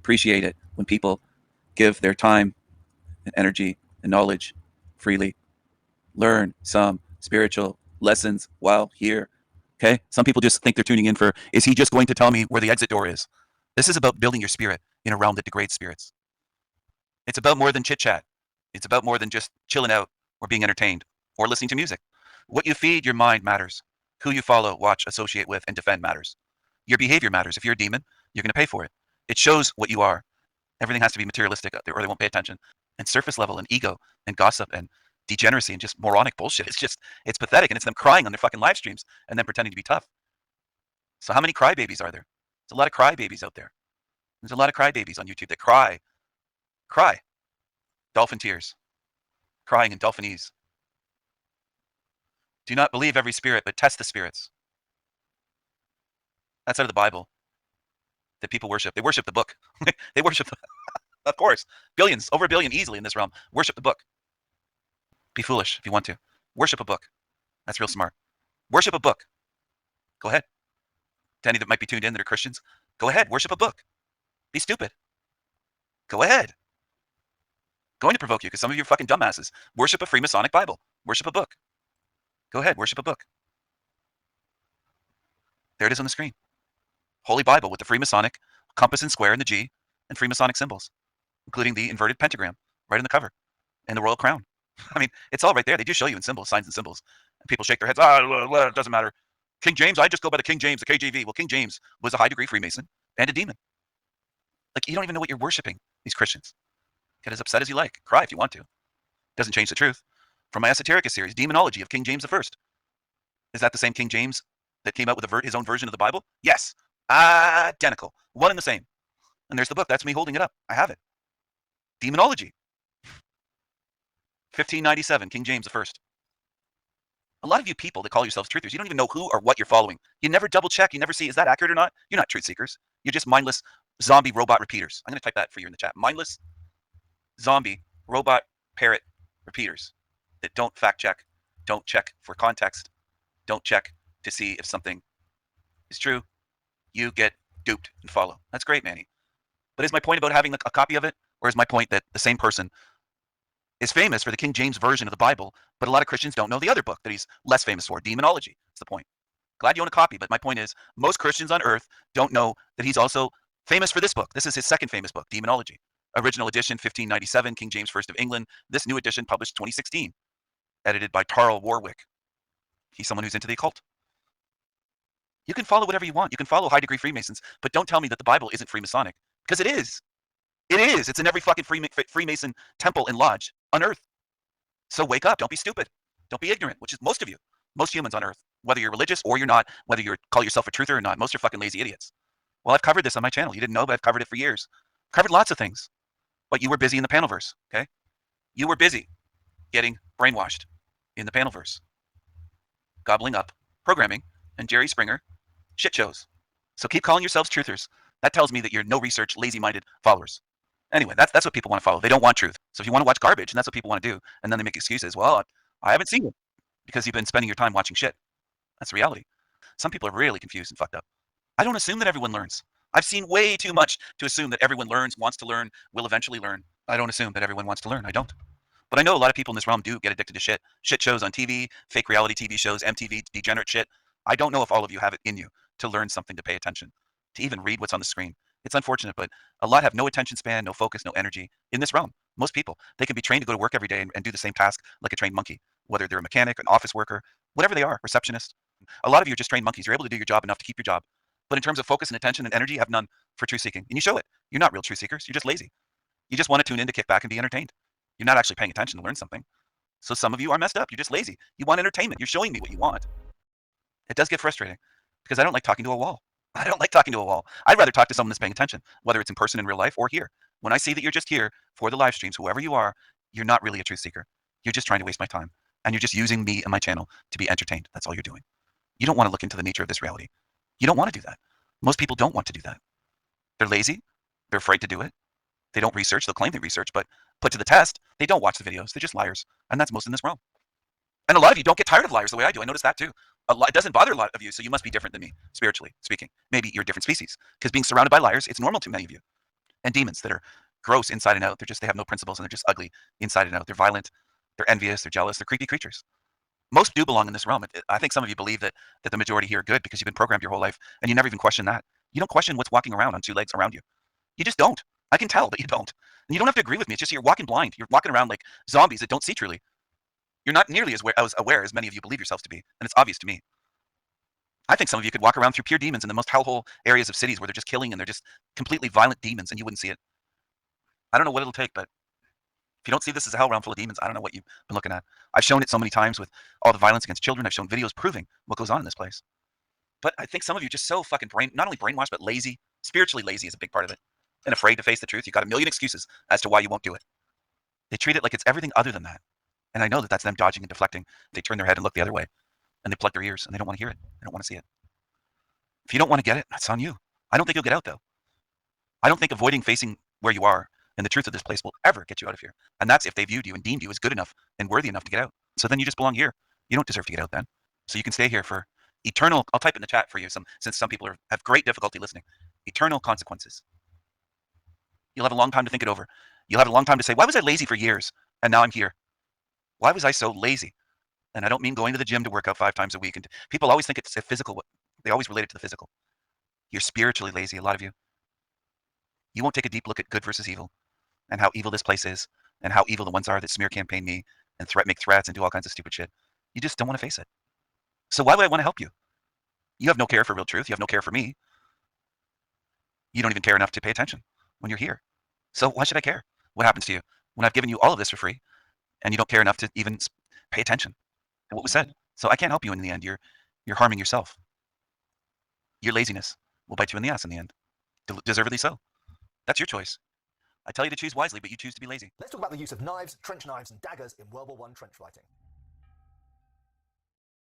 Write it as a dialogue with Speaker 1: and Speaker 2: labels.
Speaker 1: appreciate it when people give their time and energy and knowledge freely. Learn some spiritual lessons while here. Okay? Some people just think they're tuning in for, is he just going to tell me where the exit door is? This is about building your spirit in a realm that degrades spirits. It's about more than chit chat. It's about more than just chilling out or being entertained or listening to music. What you feed your mind matters. Who you follow, watch, associate with, and defend matters. Your behavior matters. If you're a demon, you're going to pay for it. It shows what you are. Everything has to be materialistic or they won't pay attention. And surface level and ego and gossip and degeneracy and just moronic bullshit. It's pathetic. And it's them crying on their fucking live streams and then pretending to be tough. So how many crybabies are there? There's a lot of crybabies out there. There's a lot of crybabies on YouTube that cry. Dolphin tears. Crying in dolphinese. Do not believe every spirit, but test the spirits. That's out of the Bible that people worship. They worship the book. They worship, of course, billions, over a billion easily in this realm. Worship the book. Be foolish if you want to. Worship a book. That's real smart. Worship a book. Go ahead. To any that might be tuned in that are Christians, go ahead. Worship a book. Be stupid. Go ahead. Going to provoke you because some of you are fucking dumbasses. Worship a Freemasonic Bible. Worship a book. Go ahead. Worship a book. There it is on the screen. Holy Bible with the Freemasonic compass and square and the G and Freemasonic symbols, including the inverted pentagram right in the cover and the royal crown. I mean, it's all right there. They do show you in symbols, signs and symbols. And people shake their heads. It doesn't matter. King James, I just go by the King James, the KJV. Well, King James was a high degree Freemason and a demon. Like, you don't even know what you're worshiping, these Christians. Get as upset as you like. Cry if you want to. Doesn't change the truth. From my Esoterica series, Demonology of King James I. Is that the same King James that came out with his own version of the Bible? Yes. Identical. One and the same. And there's the book. That's me holding it up. I have it. Demonology. 1597, King James I. A lot of you people that call yourselves truthers, you don't even know who or what you're following. You never double check. You never see, is that accurate or not? You're not truth seekers. You're just mindless zombie robot repeaters. I'm going to type that for you in the chat. Mindless zombie robot parrot repeaters that don't fact check, don't check for context, don't check to see if something is true. You get duped and follow. That's great, Manny. But is my point about having a copy of it? Or is my point that the same person is famous for the King James version of the Bible, but a lot of Christians don't know the other book that he's less famous for, Demonology? That's the point. Glad you own a copy, but my point is most Christians on earth don't know that he's also famous for this book. This is his second famous book, Demonology. Original edition, 1597, King James I of England. This new edition published 2016, edited by Tarl Warwick. He's someone who's into the occult. You can follow whatever you want. You can follow high degree Freemasons, but don't tell me that the Bible isn't Freemasonic, because it is. It is. It's in every fucking Freemason temple and lodge on earth. So wake up. Don't be stupid. Don't be ignorant, which is most of you, most humans on earth, whether you're religious or you're not, whether you call yourself a truther or not. Most are fucking lazy idiots. Well, I've covered this on my channel. You didn't know, but I've covered it for years. Covered lots of things. But you were busy in the panelverse, okay? You were busy getting brainwashed in the panelverse, gobbling up programming and Jerry Springer shit shows. So keep calling yourselves truthers. That tells me that you're no research, lazy-minded followers. Anyway, that's what people want to follow. They don't want truth. So if you want to watch garbage, and that's what people want to do, and then they make excuses. Well, I haven't seen it because you've been spending your time watching shit. That's the reality. Some people are really confused and fucked up. I don't assume that everyone learns. I've seen way too much to assume that everyone learns, wants to learn, will eventually learn. I don't assume that everyone wants to learn. I don't. But I know a lot of people in this realm do get addicted to shit. Shit shows on TV, fake reality TV shows, MTV, degenerate shit. I don't know if all of you have it in you to learn something, to pay attention, to even read what's on the screen. It's unfortunate, but a lot have no attention span, no focus, no energy in this realm. Most people, they can be trained to go to work every day and do the same task like a trained monkey, whether they're a mechanic, an office worker, whatever they are, receptionist. A lot of you are just trained monkeys. You're able to do your job enough to keep your job. But in terms of focus and attention and energy, you have none for truth seeking. And you show it. You're not real truth seekers. You're just lazy. You just want to tune in to kick back and be entertained. You're not actually paying attention to learn something. So some of you are messed up. You're just lazy. You want entertainment. You're showing me what you want. It does get frustrating because I don't like talking to a wall. I don't like talking to a wall. I'd rather talk to someone that's paying attention, whether it's in person in real life or here. When I see that you're just here for the live streams, whoever you are, you're not really a truth seeker. You're just trying to waste my time. And you're just using me and my channel to be entertained. That's all you're doing. You don't want to look into the nature of this reality. You don't want to do that. Most people don't want to do that. They're lazy. They're afraid to do it. They don't research. They'll claim they research, but put to the test, they don't watch the videos. They're just liars. And that's most in this realm. And a lot of you don't get tired of liars the way I do. I noticed that too. It doesn't bother a lot of you, so you must be different than me, spiritually speaking. Maybe you're a different species. Because being surrounded by liars, it's normal to many of you. and demons that are gross inside and out. They have no principles and they're just ugly inside and out. They're violent, they're envious, they're jealous, they're creepy creatures. Most do belong in this realm. I think some of you believe that the majority here are good because you've been programmed your whole life and you never even question that. You don't question what's walking around on two legs around you. You just don't. I can tell, but you don't. And you don't have to agree with me. It's just you're walking blind. You're walking around like zombies that don't see truly. You're not nearly as aware as many of you believe yourselves to be, and it's obvious to me. I think some of you could walk around through pure demons in the most hellhole areas of cities where they're just killing and they're just completely violent demons, and you wouldn't see it. I don't know what it'll take, but if you don't see this as a hell realm full of demons, I don't know what you've been looking at. I've shown it so many times with all the violence against children. I've shown videos proving what goes on in this place. But I think some of you are just so fucking not only brainwashed, but lazy. Spiritually lazy is a big part of it. And afraid to face the truth. You've got a million excuses as to why you won't do it. They treat it like it's everything other than that. And I know that that's them dodging and deflecting. They turn their head and look the other way. And they plug their ears and they don't want to hear it. They don't want to see it. If you don't want to get it, that's on you. I don't think you'll get out though. I don't think avoiding facing where you are and the truth of this place will ever get you out of here. And that's if they viewed you and deemed you as good enough and worthy enough to get out. So then you just belong here. You don't deserve to get out then. So you can stay here for eternal, I'll type it in the chat for you, since some people have great difficulty listening. Eternal consequences. You'll have a long time to think it over. You'll have a long time to say, why was I lazy for years? And now I'm here. Why was I so lazy? And I don't mean going to the gym to work out 5 times a week. And people always think it's a physical, they always relate it to the physical. You're spiritually lazy, a lot of you. You won't take a deep look at good versus evil and how evil this place is and how evil the ones are that smear campaign me and make threats and do all kinds of stupid shit. You just don't want to face it. So why would I want to help you? You have no care for real truth. You have no care for me. You don't even care enough to pay attention when you're here. So why should I care what happens to you when I've given you all of this for free and you don't care enough to even pay attention to what was said? So I can't help you in the end. You're harming yourself. Your laziness will bite you in the ass in the end. Deservedly so. That's your choice. I tell you to choose wisely, but you choose to be lazy.
Speaker 2: Let's talk about the use of knives, trench knives, and daggers in World War I trench fighting.